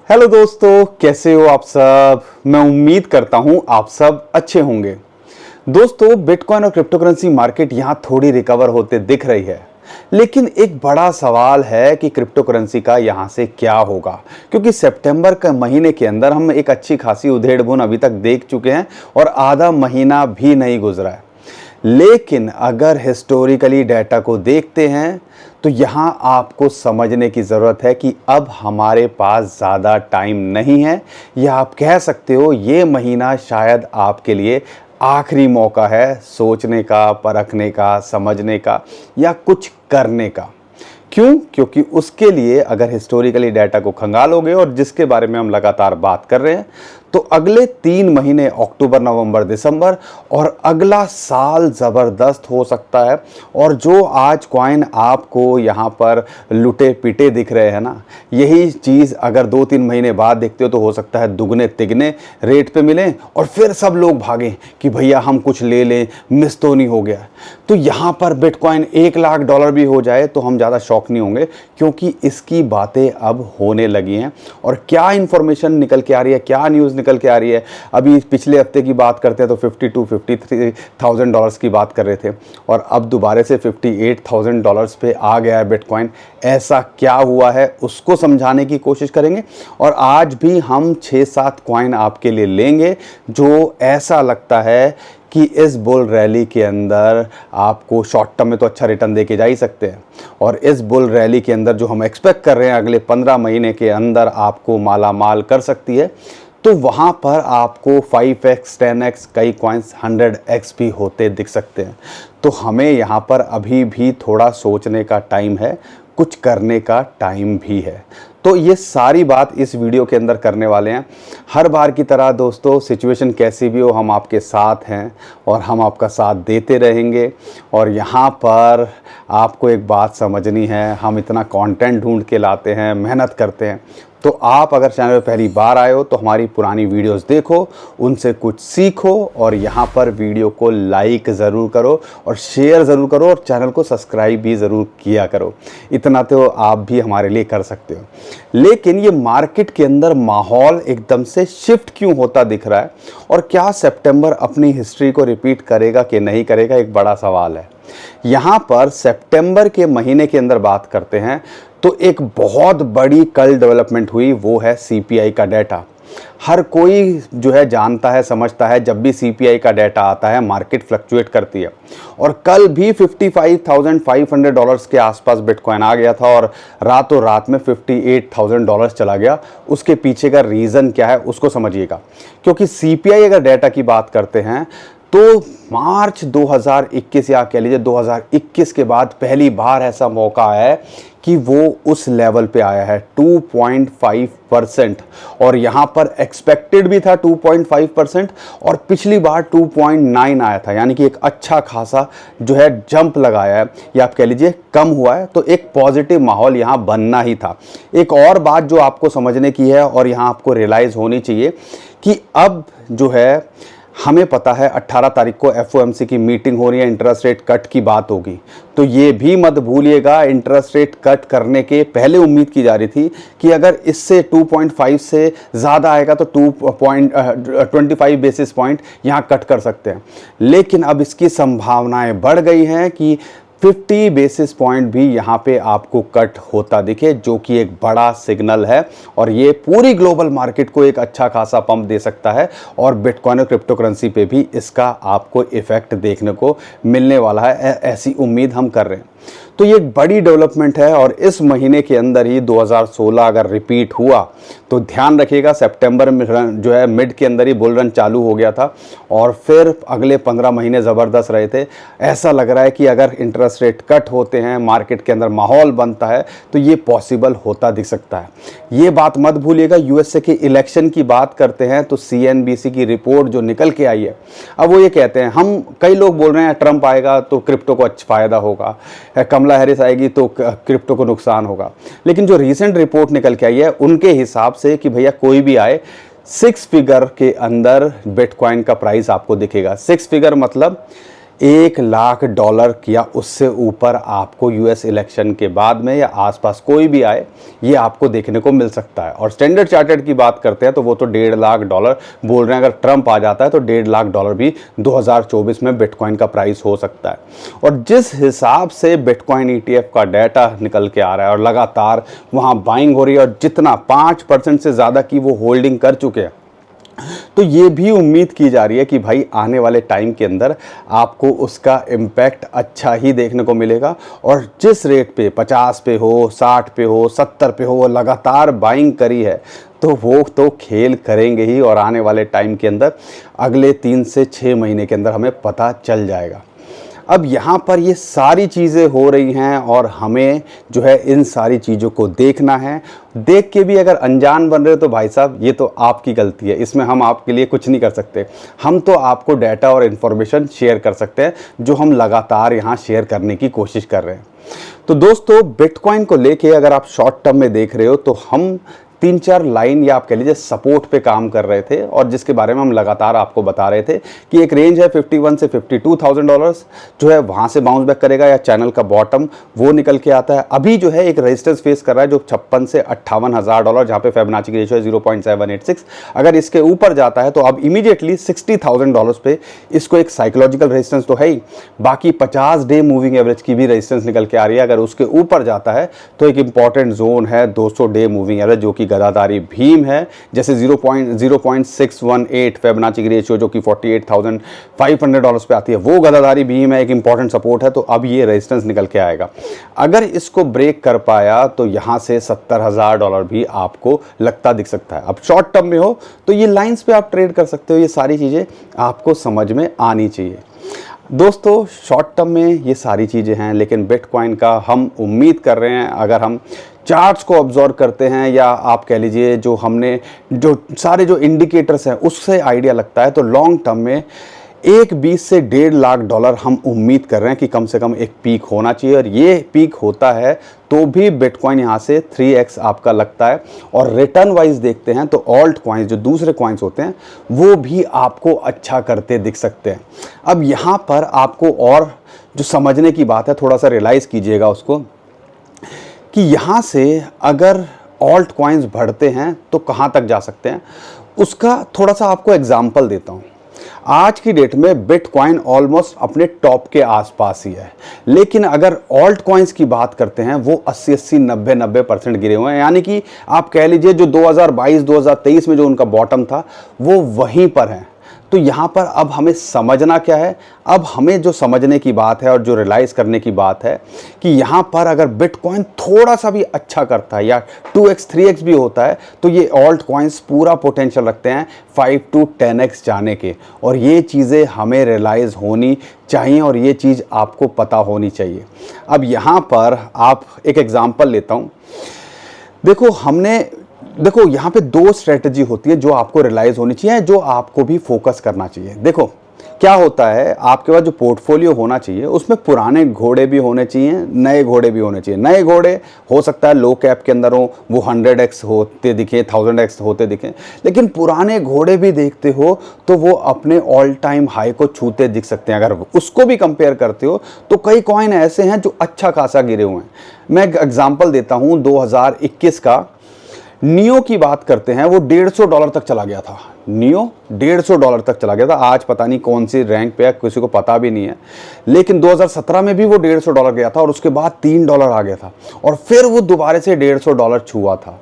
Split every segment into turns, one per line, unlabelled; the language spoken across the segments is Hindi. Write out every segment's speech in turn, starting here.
हेलो दोस्तों, कैसे हो आप सब। मैं उम्मीद करता हूं आप सब अच्छे होंगे। दोस्तों, बिटकॉइन और क्रिप्टो करेंसी मार्केट यहां थोड़ी रिकवर होते दिख रही है, लेकिन एक बड़ा सवाल है कि क्रिप्टो करेंसी का यहां से क्या होगा, क्योंकि सितंबर के महीने के अंदर हम एक अच्छी खासी उधेड़-बुन अभी तक देख चुके हैं और आधा महीना भी नहीं गुजरा है। लेकिन अगर हिस्टोरिकली डाटा को देखते हैं तो यहाँ आपको समझने की ज़रूरत है कि अब हमारे पास ज़्यादा टाइम नहीं है, या आप कह सकते हो ये महीना शायद आपके लिए आखिरी मौका है सोचने का, परखने का, समझने का या कुछ करने का। क्यों? क्योंकि उसके लिए अगर हिस्टोरिकली डाटा को खंगालोगे और जिसके बारे में हम लगातार बात कर रहे हैं, तो अगले 3 महीने अक्टूबर, नवंबर, दिसंबर और अगला साल ज़बरदस्त हो सकता है। और जो आज कॉइन आपको यहाँ पर लुटे पिटे दिख रहे हैं ना, यही चीज़ अगर 2-3 महीने बाद देखते हो तो हो सकता है दुगने तिगने रेट पे मिलें और फिर सब लोग भागें कि भैया हम कुछ ले लें, मिस तो नहीं हो गया। तो यहाँ पर बिटकॉइन $1,00,000 भी हो जाए तो हम ज़्यादा शॉक नहीं होंगे, क्योंकि इसकी बातें अब होने लगी हैं। और क्या इन्फॉर्मेशन निकल के आ रही है, क्या न्यूज़ निकल के आ रही है। अभी पिछले हफ्ते की बात करते हैं तो $52,000-53,000 की बात कर रहे थे और अब दोबारा से $58,000 पे आ गया है बिटकॉइन। ऐसा क्या हुआ है उसको समझाने की कोशिश करेंगे और आज भी हम 6-7 कॉइन आपके लिए लेंगे जो ऐसा लगता है कि इस बुल रैली के अंदर आपको शॉर्ट टर्म में तो अच्छा रिटर्न दे के जा ही सकते हैं, और इस बुल रैली के अंदर जो हम एक्सपेक्ट कर रहे हैं अगले 15 महीने के अंदर आपको माला माल कर सकती है, तो वहाँ पर आपको 5x 10x कई कॉइन्स 100x भी होते दिख सकते हैं। तो हमें यहाँ पर अभी भी थोड़ा सोचने का टाइम है, कुछ करने का टाइम भी है। तो ये सारी बात इस वीडियो के अंदर करने वाले हैं। हर बार की तरह दोस्तों, सिचुएशन कैसी भी हो हम आपके साथ हैं और हम आपका साथ देते रहेंगे। और यहाँ पर आपको एक बात समझनी है, हम इतना कंटेंट ढूंढ के लाते हैं, मेहनत करते हैं, तो आप अगर चैनल पर पहली बार आए हो तो हमारी पुरानी वीडियोस देखो, उनसे कुछ सीखो और यहाँ पर वीडियो को लाइक ज़रूर करो और शेयर ज़रूर करो और चैनल को सब्सक्राइब भी ज़रूर किया करो। इतना तो आप भी हमारे लिए कर सकते हो। लेकिन ये मार्केट के अंदर माहौल एकदम से शिफ्ट क्यों होता दिख रहा है और क्या सितंबर अपनी हिस्ट्री को रिपीट करेगा कि नहीं करेगा, एक बड़ा सवाल है। यहाँ पर सितंबर के महीने के अंदर बात करते हैं तो एक बहुत बड़ी कल डेवलपमेंट हुई, वो है सीपीआई का डाटा। हर कोई जो है जानता है, समझता है, जब भी सीपीआई का डाटा आता है मार्केट फ्लक्चुएट करती है। और कल भी $55,500 के आसपास बिटकॉइन आ गया था और रातों रात में $58,000 चला गया। उसके पीछे का रीज़न क्या है उसको समझिएगा, क्योंकि सीपीआई अगर डाटा की बात करते हैं तो मार्च 2021 या कह लीजिए 2021 के बाद पहली बार ऐसा मौका है कि वो उस लेवल पे आया है 2.5%। और यहाँ पर एक्सपेक्टेड भी था 2.5% और पिछली बार 2.9 आया था, यानी कि एक अच्छा खासा जो है जंप लगाया है, या आप कह लीजिए कम हुआ है। तो एक पॉजिटिव माहौल यहाँ बनना ही था। एक और बात जो आपको समझने की है और यहाँ आपको रियलाइज़ होनी चाहिए कि अब जो है हमें पता है 18 तारीख को एफओएमसी की मीटिंग हो रही है, इंटरेस्ट रेट कट की बात होगी। तो ये भी मत भूलिएगा, इंटरेस्ट रेट कट करने के पहले उम्मीद की जा रही थी कि अगर इससे 2.5 से ज़्यादा आएगा तो 2.25 बेसिस पॉइंट यहाँ कट कर सकते हैं। लेकिन अब इसकी संभावनाएं बढ़ गई हैं कि 50 बेसिस पॉइंट भी यहाँ पे आपको कट होता दिखे, जो कि एक बड़ा सिग्नल है और ये पूरी ग्लोबल मार्केट को एक अच्छा खासा पंप दे सकता है और बिटकॉइन और क्रिप्टो करेंसी पे भी इसका आपको इफेक्ट देखने को मिलने वाला है, ऐसी उम्मीद हम कर रहे हैं। तो ये एक बड़ी डेवलपमेंट है और इस महीने के अंदर ही 2016 अगर रिपीट हुआ तो ध्यान रखिएगा, सितंबर में जो है मिड के अंदर ही बुल रन चालू हो गया था और फिर अगले 15 महीने ज़बरदस्त रहे थे। ऐसा लग रहा है कि अगर इंटरेस्ट रेट कट होते हैं, मार्केट के अंदर माहौल बनता है, तो ये पॉसिबल होता दिख सकता है। ये बात मत भूलिएगा। यूएसए के इलेक्शन की बात करते हैं तो सीएनबीसी की रिपोर्ट जो निकल के आई है, अब वो ये कहते हैं, हम कई लोग बोल रहे हैं ट्रंप आएगा तो क्रिप्टो को अच्छा फ़ायदा होगा, कमला हैरिस आएगी तो क्रिप्टो को नुकसान होगा। लेकिन जो रीसेंट रिपोर्ट निकल के आई है उनके हिसाब से कि भैया कोई भी आए 6 फिगर के अंदर बिटकॉइन का प्राइस आपको दिखेगा। 6 फिगर मतलब $1 लाख या उससे ऊपर आपको यूएस इलेक्शन के बाद में या आसपास कोई भी आए, ये आपको देखने को मिल सकता है। और स्टैंडर्ड चार्टर्ड की बात करते हैं तो वो तो $1.5 लाख बोल रहे हैं। अगर ट्रंप आ जाता है तो $1.5 लाख भी 2024 में बिटकॉइन का प्राइस हो सकता है। और जिस हिसाब से बिटकॉइन ईटीएफ का डाटा निकल के आ रहा है और लगातार वहाँ बाइंग हो रही है, और जितना 5% से ज़्यादा की वो होल्डिंग कर चुके हैं, तो ये भी उम्मीद की जा रही है कि भाई आने वाले टाइम के अंदर आपको उसका इम्पैक्ट अच्छा ही देखने को मिलेगा। और जिस रेट पे 50 पे हो, 60 पे हो, 70 पे हो, वो लगातार बाइंग करी है, तो वो तो खेल करेंगे ही। और आने वाले टाइम के अंदर अगले 3 से 6 महीने के अंदर हमें पता चल जाएगा। अब यहाँ पर ये सारी चीज़ें हो रही हैं और हमें जो है इन सारी चीज़ों को देखना है। देख के भी अगर अनजान बन रहे हो तो भाई साहब ये तो आपकी गलती है, इसमें हम आपके लिए कुछ नहीं कर सकते। हम तो आपको डाटा और इन्फॉर्मेशन शेयर कर सकते हैं, जो हम लगातार यहाँ शेयर करने की कोशिश कर रहे हैं। तो दोस्तों, बिटकॉइन को लेके अगर आप शॉर्ट टर्म में देख रहे हो तो हम 3-4 लाइन या आप कह लीजिए सपोर्ट पे काम कर रहे थे, और जिसके बारे में हम लगातार आपको बता रहे थे कि एक रेंज है 51 से $52,000 जो है, वहाँ से बाउंस बैक करेगा या चैनल का बॉटम वो निकल के आता है। अभी जो है एक रेजिस्टेंस फेस कर रहा है जो 56 से $58,000, जहाँ पे फिबोनाची की रेशियो है 0.786। अगर इसके ऊपर जाता है तो अब इमीडिएटली $60,000 पे इसको एक साइकोलॉजिकल रेजिस्टेंस तो है ही, बाकी 50 डे मूविंग एवरेज की भी रेजिस्टेंस निकल के आ रही है। अगर उसके ऊपर जाता है तो एक इंपॉर्टेंट जोन है 200 डे मूविंग एवरेज, जो कि गदाधारी भीम है। जैसे 0.618 फिबोनाची की रेशियो जो कि $48,500 पे आती है, वो गदाधारी भीम है, एक इंपॉर्टेंट सपोर्ट है। तो अब ये रेजिस्टेंस निकल के आएगा। अगर इसको ब्रेक कर पाया तो यहां से $70,000 भी आपको लगता दिख सकता है। अब शॉर्ट टर्म में हो तो ये लाइंस पे आप ट्रेड कर सकते हो। ये सारी चीजें आपको समझ में आनी चाहिए। दोस्तों, शॉर्ट टर्म में ये सारी चीज़ें हैं, लेकिन बिटकॉइन का हम उम्मीद कर रहे हैं, अगर हम चार्ट्स को ऑब्जर्व करते हैं या आप कह लीजिए जो हमने जो सारे जो इंडिकेटर्स हैं उससे आइडिया लगता है, तो लॉन्ग टर्म में 1.20 से $1.5 लाख हम उम्मीद कर रहे हैं कि कम से कम एक पीक होना चाहिए। और ये पीक होता है तो भी बिटकॉइन यहाँ से 3x आपका लगता है। और रिटर्न वाइज देखते हैं तो ऑल्ट कॉइन्स, जो दूसरे कॉइन्स होते हैं, वो भी आपको अच्छा करते दिख सकते हैं। अब यहाँ पर आपको और जो समझने की बात है, थोड़ा सा रियलाइज़ कीजिएगा उसको, कि यहाँ से अगर ऑल्ट कॉइन्स बढ़ते हैं तो कहाँ तक जा सकते हैं, उसका थोड़ा सा आपको एग्जाम्पल देता हूँ। आज की डेट में बिटकॉइन ऑलमोस्ट अपने टॉप के आसपास ही है, लेकिन अगर ऑल्ट कॉइन्स की बात करते हैं वो 80-80, 90% गिरे हुए हैं। यानी कि आप कह लीजिए जो 2022-2023 में जो उनका बॉटम था वो वहीं पर है। तो यहाँ पर अब हमें समझना क्या है, अब हमें जो समझने की बात है और जो रियलाइज़ करने की बात है कि यहाँ पर अगर बिटकॉइन थोड़ा सा भी अच्छा करता है या 2x 3x भी होता है, तो ये ऑल्ट कॉइन्स पूरा पोटेंशियल रखते हैं 5 to 10x जाने के। और ये चीज़ें हमें रियलाइज़ होनी चाहिए और ये चीज़ आपको पता होनी चाहिए। अब यहाँ पर आप एक एग्जाम्पल लेता हूँ। देखो यहाँ पे 2 स्ट्रेटजी होती है जो आपको रियलाइज होनी चाहिए, जो आपको भी फोकस करना चाहिए। देखो क्या होता है, आपके पास जो पोर्टफोलियो होना चाहिए उसमें पुराने घोड़े भी होने चाहिए, नए घोड़े भी होने चाहिए। नए घोड़े हो सकता है लो कैप के अंदर हो, वो 100x होते दिखे, 1000x होते दिखें, लेकिन पुराने घोड़े भी देखते हो तो वो अपने ऑल टाइम हाई को छूते दिख सकते हैं। अगर उसको भी कंपेयर करते हो तो कई कॉइन ऐसे हैं जो अच्छा खासा गिरे हुए हैं। मैं एक एग्जाम्पल देता हूँ 2021 का। नियो की बात करते हैं, वो $150 तक चला गया था। नियो $150 तक चला गया था। आज पता नहीं कौन सी रैंक पे है, किसी को पता भी नहीं है। लेकिन 2017 में भी वो $150 गया था और उसके बाद $3 आ गया था और फिर वो दोबारा से $150 छुआ था।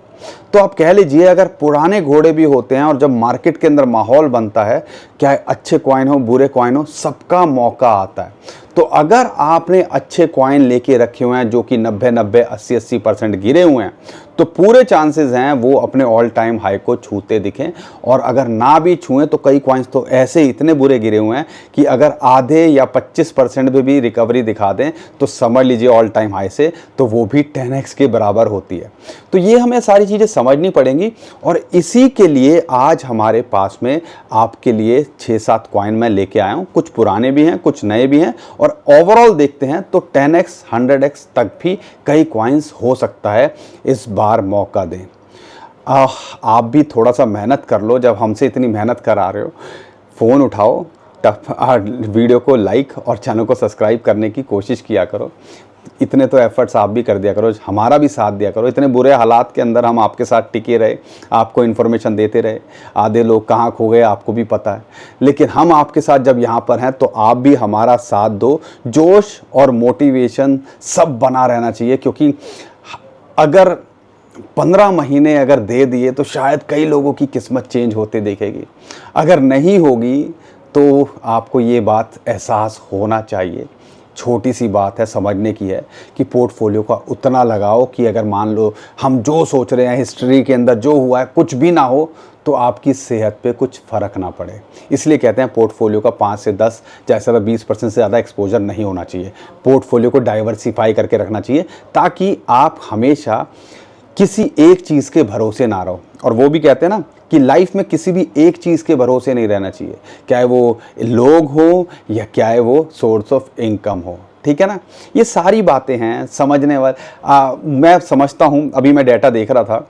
तो आप कह लीजिए अगर पुराने घोड़े भी होते हैं और जब मार्केट के अंदर माहौल बनता है, चाहे अच्छे कॉइन हो बुरे कॉइन हो, सबका मौका आता है। तो अगर आपने अच्छे कॉइन लेके रखे हुए हैं जो कि 90-90, 80-80% गिरे हुए हैं, तो पूरे चांसेस हैं वो अपने ऑल टाइम हाई को छूते दिखें। और अगर ना भी छुएं तो कई कॉइन्स तो ऐसे इतने बुरे गिरे हुए हैं कि अगर आधे या 25% में भी रिकवरी दिखा दें तो समझ लीजिए ऑल टाइम हाई से, तो वो भी 10x के बराबर होती है। तो ये हमें सारी चीज़ें समझनी पड़ेंगी और इसी के लिए आज हमारे पास में आपके लिए 6-7 कॉइन मैं लेके आया हूँ। कुछ पुराने भी हैं, कुछ नए भी हैं, और ओवरऑल देखते हैं तो 10x 100x तक भी कई कॉइन्स हो सकता है। इस बार मौका दें। आप भी थोड़ा सा मेहनत कर लो। जब हमसे इतनी मेहनत करा रहे हो, फ़ोन उठाओ वीडियो को लाइक और चैनल को सब्सक्राइब करने की कोशिश किया करो। इतने तो एफर्ट्स आप भी कर दिया करो, हमारा भी साथ दिया करो। इतने बुरे हालात के अंदर हम आपके साथ टिके रहे, आपको इन्फॉर्मेशन देते रहे। आधे लोग कहाँ खो गए आपको भी पता है, लेकिन हम आपके साथ जब यहाँ पर हैं तो आप भी हमारा साथ दो। जोश और मोटिवेशन सब बना रहना चाहिए, क्योंकि अगर 15 महीने अगर दे दिए तो शायद कई लोगों की किस्मत चेंज होते देखेगी। अगर नहीं होगी तो आपको ये बात एहसास होना चाहिए। छोटी सी बात है, समझने की है कि पोर्टफोलियो का उतना लगाओ कि अगर मान लो हम जो सोच रहे हैं हिस्ट्री के अंदर जो हुआ है कुछ भी ना हो तो आपकी सेहत पे कुछ फ़र्क ना पड़े। इसलिए कहते हैं पोर्टफोलियो का 5 से 10 जैसा 20% से ज़्यादा एक्सपोजर नहीं होना चाहिए। पोर्टफोलियो को डाइवर्सिफाई करके रखना चाहिए ताकि आप हमेशा किसी एक चीज़ के भरोसे ना रहो। और वो भी कहते हैं ना कि लाइफ में किसी भी एक चीज़ के भरोसे नहीं रहना चाहिए, चाहे वो लोग हो या क्या है वो सोर्स ऑफ इनकम हो। ठीक है ना, ये सारी बातें हैं समझने वाले। मैं समझता हूँ, अभी मैं डेटा देख रहा था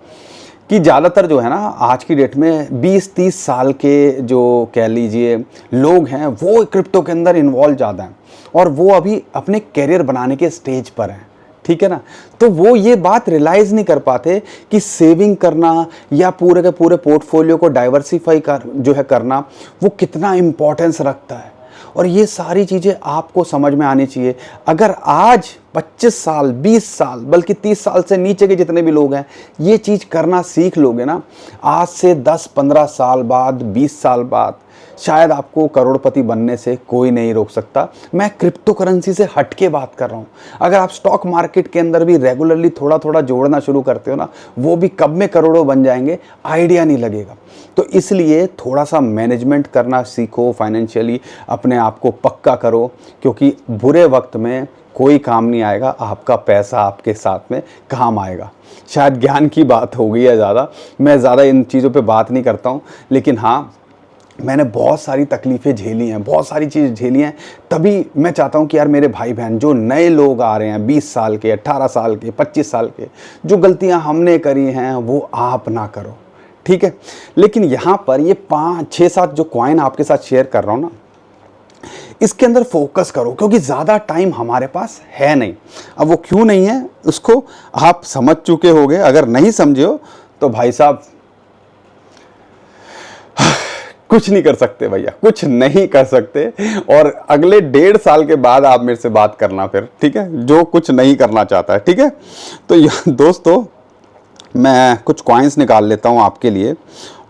कि ज़्यादातर जो है ना आज की डेट में 20-30 साल के जो कह लीजिए लोग हैं वो क्रिप्टो के अंदर इन्वॉल्व ज़्यादा हैं और वो अभी अपने करियर बनाने के स्टेज पर हैं। ठीक है ना, तो वो ये बात रियलाइज़ नहीं कर पाते कि सेविंग करना या पूरे के पूरे पोर्टफोलियो को डाइवर्सिफाई जो है करना वो कितना इम्पोर्टेंस रखता है। और ये सारी चीज़ें आपको समझ में आनी चाहिए। अगर आज 25 साल 20 साल बल्कि 30 साल से नीचे के जितने भी लोग हैं ये चीज़ करना सीख लोगे ना, आज से 10-15 साल बाद 20 साल बाद शायद आपको करोड़पति बनने से कोई नहीं रोक सकता। मैं क्रिप्टो करेंसी से हट के बात कर रहा हूँ। अगर आप स्टॉक मार्केट के अंदर भी रेगुलरली थोड़ा थोड़ा जोड़ना शुरू करते हो ना, वो भी कब में करोड़ों बन जाएंगे आइडिया नहीं लगेगा। तो इसलिए थोड़ा सा मैनेजमेंट करना सीखो, फाइनेंशियली अपने आप को पक्का करो, क्योंकि बुरे वक्त में कोई काम नहीं आएगा, आपका पैसा आपके साथ में काम आएगा। शायद ज्ञान की बात हो गई है ज़्यादा, मैं ज़्यादा इन चीज़ों पे बात नहीं करता हूँ, लेकिन हाँ मैंने बहुत सारी तकलीफ़ें झेली हैं, बहुत सारी चीज़ झेली हैं। तभी मैं चाहता हूँ कि यार मेरे भाई बहन जो नए लोग आ रहे हैं 20 साल के, 18 साल के, 25 साल के, जो गलतियाँ हमने करी हैं वो आप ना करो। ठीक है, लेकिन यहाँ पर ये 5-6-7 जो कॉइन आपके साथ शेयर कर रहा हूँ ना, इसके अंदर फोकस करो, क्योंकि ज़्यादा टाइम हमारे पास है नहीं। अब वो क्यों नहीं है उसको आप समझ चुके होंगे, अगर नहीं समझे हो तो भाई साहब कुछ नहीं कर सकते भैया, कुछ नहीं कर सकते। और अगले 1.5 साल के बाद आप मेरे से बात करना फिर, ठीक है, जो कुछ नहीं करना चाहता है। ठीक है, तो दोस्तों मैं कुछ कॉइन्स निकाल लेता हूं आपके लिए,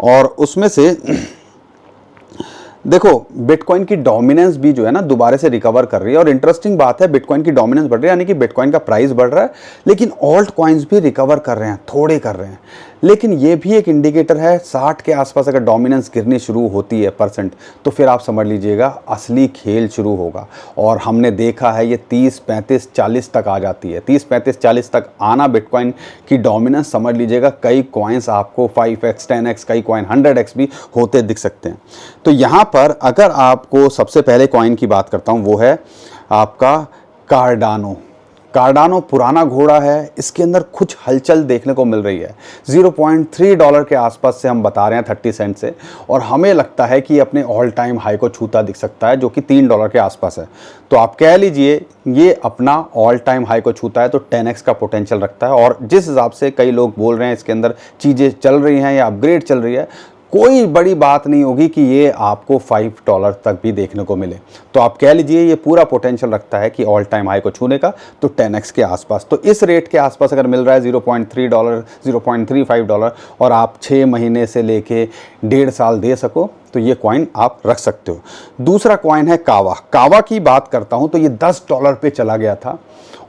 और उसमें से देखो बिटकॉइन की डोमिनेंस भी जो है ना दोबारा से रिकवर कर रही है। और इंटरेस्टिंग बात है, बिटकॉइन की डोमिनेंस बढ़ रही है, यानी कि बिटकॉइन का प्राइस बढ़ रहा है, लेकिन ऑल्ट कॉइन्स भी रिकवर कर रहे हैं, थोड़े कर रहे हैं। लेकिन ये भी एक इंडिकेटर है, 60 के आसपास अगर डोमिनेंस गिरनी शुरू होती है परसेंट, तो फिर आप समझ लीजिएगा असली खेल शुरू होगा। और हमने देखा है ये 30, 35, 40 तक आ जाती है। 30, 35, 40 तक आना बिटकॉइन की डोमिनेंस, समझ लीजिएगा कई कॉइन्स आपको 5x, 10x, कई कॉइन 100x भी होते दिख सकते हैं। तो यहाँ पर अगर आपको सबसे पहले कॉइन की बात करता हूँ, वो है आपका कार्डानो। कार्डानो पुराना घोड़ा है, इसके अंदर कुछ हलचल देखने को मिल रही है। $0.3 के आसपास से हम बता रहे हैं 30 सेंट से, और हमें लगता है कि अपने ऑल टाइम हाई को छूता दिख सकता है, जो कि $3 के आसपास है। तो आप कह लीजिए ये अपना ऑल टाइम हाई को छूता है तो 10x का पोटेंशियल रखता है। और जिस हिसाब से कई लोग बोल रहे हैं इसके अंदर चीज़ें चल रही हैं या अपग्रेड चल रही है, कोई बड़ी बात नहीं होगी कि ये आपको $5 तक भी देखने को मिले। तो आप कह लीजिए ये पूरा पोटेंशियल रखता है कि ऑल टाइम हाई को छूने का, तो 10x के आसपास। तो इस रेट के आसपास अगर मिल रहा है $0.3, $0.35, और आप 6 महीने से लेके 1.5 साल दे सको, तो ये कॉइन आप रख सकते हो। दूसरा कॉइन है कावा। कावा की बात करता हूँ तो ये $10 पे चला गया था,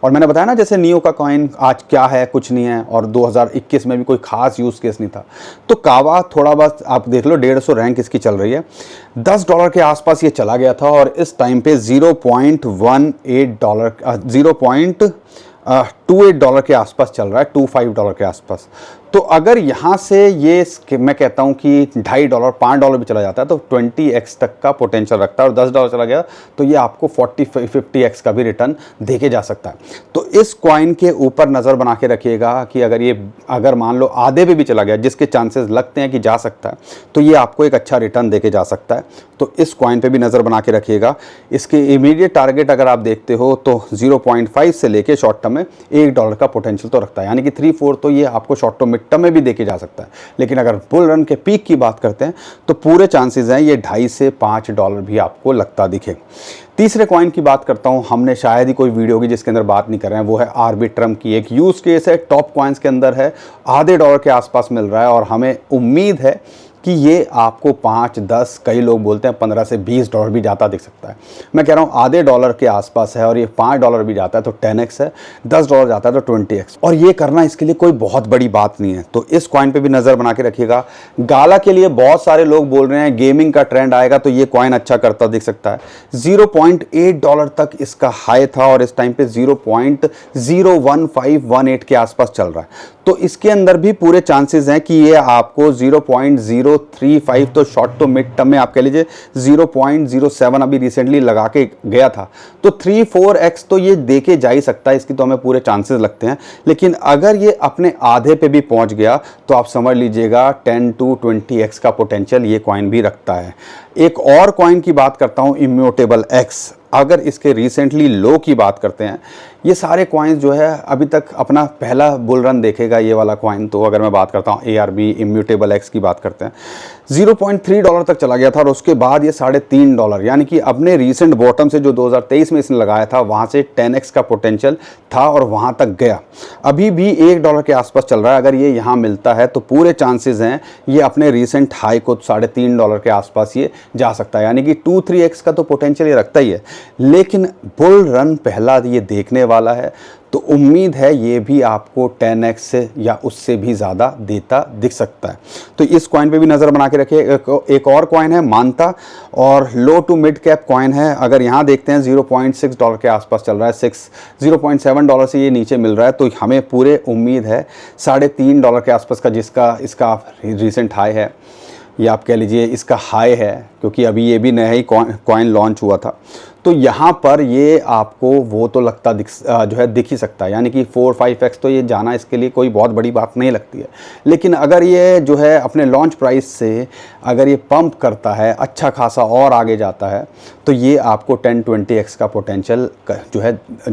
और मैंने बताया ना जैसे नियो का कॉइन आज क्या है, कुछ नहीं है, और 2021 में भी कोई खास यूज़ केस नहीं था। तो कावा थोड़ा बहुत आप देख लो, 150 रैंक इसकी चल रही है, $10 के आसपास ये चला गया था, और इस टाइम पे $0.18, $28 के आसपास चल रहा है, $25 के आसपास। तो अगर यहाँ से ये मैं कहता हूँ कि $2.5 $5 भी चला जाता है तो 20x तक का पोटेंशियल रखता है, और $10 चला गया तो ये आपको 40-50x का भी रिटर्न देके जा सकता है। तो इस कॉइन के ऊपर नज़र बना के रखिएगा कि अगर मान लो आधे पे भी चला गया, जिसके चांसेस लगते हैं कि जा सकता है, तो ये आपको एक अच्छा रिटर्न देके जा सकता है। तो इस कॉइन पे भी नज़र बना के रखिएगा। इसके इमीडिएट टारगेट अगर आप देखते हो तो 0.5 से लेके शॉर्ट टर्म में $1 का पोटेंशियल तो रखता है, यानी कि 3-4 तो ये आपको शॉर्ट टर्म मिड टर्म में भी देके जा सकता है। लेकिन अगर बुल रन के पीक की बात करते हैं तो पूरे चांसेस हैं ये $2.5 से $5 भी आपको लगता दिखे। तीसरे कॉइन की बात करता हूं, हमने शायद ही कोई वीडियो होगी जिसके अंदर बात नहीं कर रहे हैं, वो है आर्बिट्रम की। एक यूज केस है, टॉप कॉइन्स के अंदर है, आधे डॉलर के आसपास मिल रहा है, और हमें उम्मीद है कि ये आपको 5, 10, कई लोग बोलते हैं 15 से $20 भी जाता दिख सकता है। मैं कह रहा हूँ आधे डॉलर के आसपास है, और ये $5 भी जाता है तो 10x है, $10 जाता है तो 20x, और ये करना इसके लिए कोई बहुत बड़ी बात नहीं है। तो इस कॉइन पे भी नज़र बना के रखिएगा। गाला के लिए बहुत सारे लोग बोल रहे हैं गेमिंग का ट्रेंड आएगा तो ये कॉइन अच्छा करता दिख सकता है। $0.8 तक इसका हाई था, और इस टाइम पे 0.01518 के आसपास चल रहा है। तो इसके अंदर भी पूरे चांसेस हैं कि ये आपको 0.035 तो शॉर्ट तो मिड टर्म में आप कह लीजिए 0.07 अभी रिसेंटली लगा के गया था, तो 3-4x तो ये देके जा ही सकता है, इसकी तो हमें पूरे चांसेस लगते हैं। लेकिन अगर ये अपने आधे पे भी पहुंच गया तो आप समझ लीजिएगा 10 to 20x का पोटेंशियल ये कॉइन भी रखता है। एक और कॉइन की बात करता हूं, इम्यूटेबल एक्स। अगर इसके रिसेंटली लो की बात करते हैं, ये सारे कॉइन्स जो है अभी तक अपना पहला बुल रन देखेगा ये वाला कॉइन। तो अगर मैं बात करता हूँ ARB इम्यूटेबल एक्स की बात करते हैं, $0.3 तक चला गया था, और उसके बाद ये $3.5, यानी कि अपने रीसेंट बॉटम से जो 2023 में इसने लगाया था वहाँ से 10x का पोटेंशियल था और वहाँ तक गया। अभी भी $1 के आसपास चल रहा है। अगर ये यहाँ मिलता है तो पूरे चांसेस हैं ये अपने रीसेंट हाई को $3.5 के आसपास ये जा सकता है, यानी कि 2-3x का तो पोटेंशियल ये रखता ही है। लेकिन बुल रन पहला ये देखने वाला है, तो उम्मीद है ये भी आपको 10x से या उससे भी ज़्यादा देता दिख सकता है। तो इस कॉइन पे भी नज़र बना के रखिए। एक और कॉइन है मानता, और लो टू मिड कैप कॉइन है। अगर यहाँ देखते हैं $0.6 के आसपास चल रहा है, $0.7 से ये नीचे मिल रहा है, तो हमें पूरे उम्मीद है $3.5 के आसपास का जिसका इसका रिसेंट हाई है, या आप कह लीजिए इसका हाई है, क्योंकि अभी ये भी नया ही कॉइन लॉन्च हुआ था। तो यहाँ पर ये आपको वो तो लगता दिख ही सकता है, यानी कि 4-5x तो ये जाना इसके लिए कोई बहुत बड़ी बात नहीं लगती है। लेकिन अगर ये जो है अपने लॉन्च प्राइस से अगर ये पंप करता है अच्छा खासा और आगे जाता है, तो ये आपको 10-20x का पोटेंशियल जो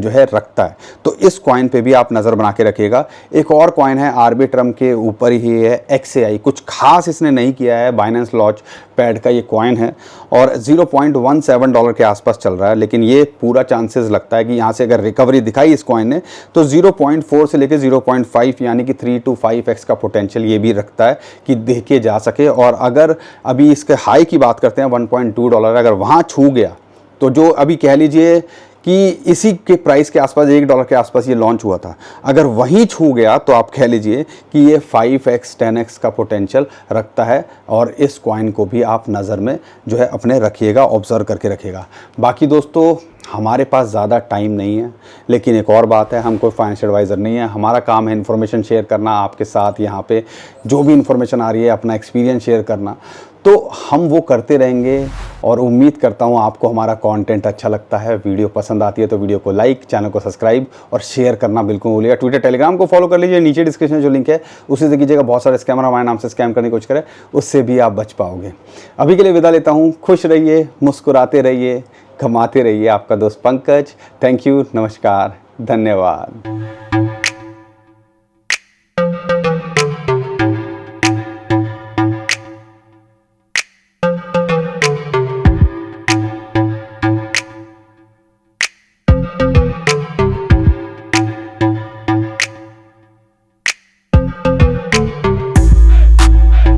है रखता है। तो इस कॉइन पे भी आप नज़र बना के रखिएगा। एक और कॉइन है आर्बिट्रम के ऊपर ही है, XAI। कुछ खास इसने नहीं किया है, बाइनेंस लॉन्च पैड का ये कॉइन है, और $0.17 के आसपास चल रहा है। लेकिन ये पूरा चांसेस लगता है कि यहाँ से अगर रिकवरी दिखाई इस कॉइन ने तो 0.4 से लेकर 0.5 यानी कि 3 to 5x का पोटेंशियल ये भी रखता है कि देखे जा सके। और अगर अभी इसके हाई की बात करते हैं $1.2, अगर वहाँ छू गया तो जो अभी कह लीजिए कि इसी के प्राइस के आसपास $1 के आसपास ये लॉन्च हुआ था, अगर वहीं छू गया तो आप कह लीजिए कि ये 5x 10x का पोटेंशियल रखता है। और इस कॉइन को भी आप नज़र में जो है अपने रखिएगा, ऑब्जर्व करके रखिएगा। बाकी दोस्तों हमारे पास ज़्यादा टाइम नहीं है, लेकिन एक और बात है, हम कोई फाइनेंशियल एडवाइज़र नहीं है। हमारा काम है इन्फॉर्मेशन शेयर करना आपके साथ, यहाँ पे जो भी इन्फॉर्मेशन आ रही है अपना एक्सपीरियंस शेयर करना, तो हम वो करते रहेंगे। और उम्मीद करता हूँ आपको हमारा कंटेंट अच्छा लगता है। वीडियो पसंद आती है तो वीडियो को लाइक, चैनल को सब्सक्राइब और शेयर करना बिल्कुल भूलिएगा। ट्विटर, टेलीग्राम को फॉलो कर लीजिए, नीचे डिस्क्रिप्शन में जो लिंक है उसी से कीजिएगा। बहुत सारे स्कैमर हमारे नाम से स्कैम करने की कोशिश करें, उससे भी आप बच पाओगे। अभी के लिए विदा लेता हूँ। खुश रहिए, मुस्कुराते रहिए, कमाते रहिए। आपका दोस्त पंकज। थैंक यू, नमस्कार, धन्यवाद।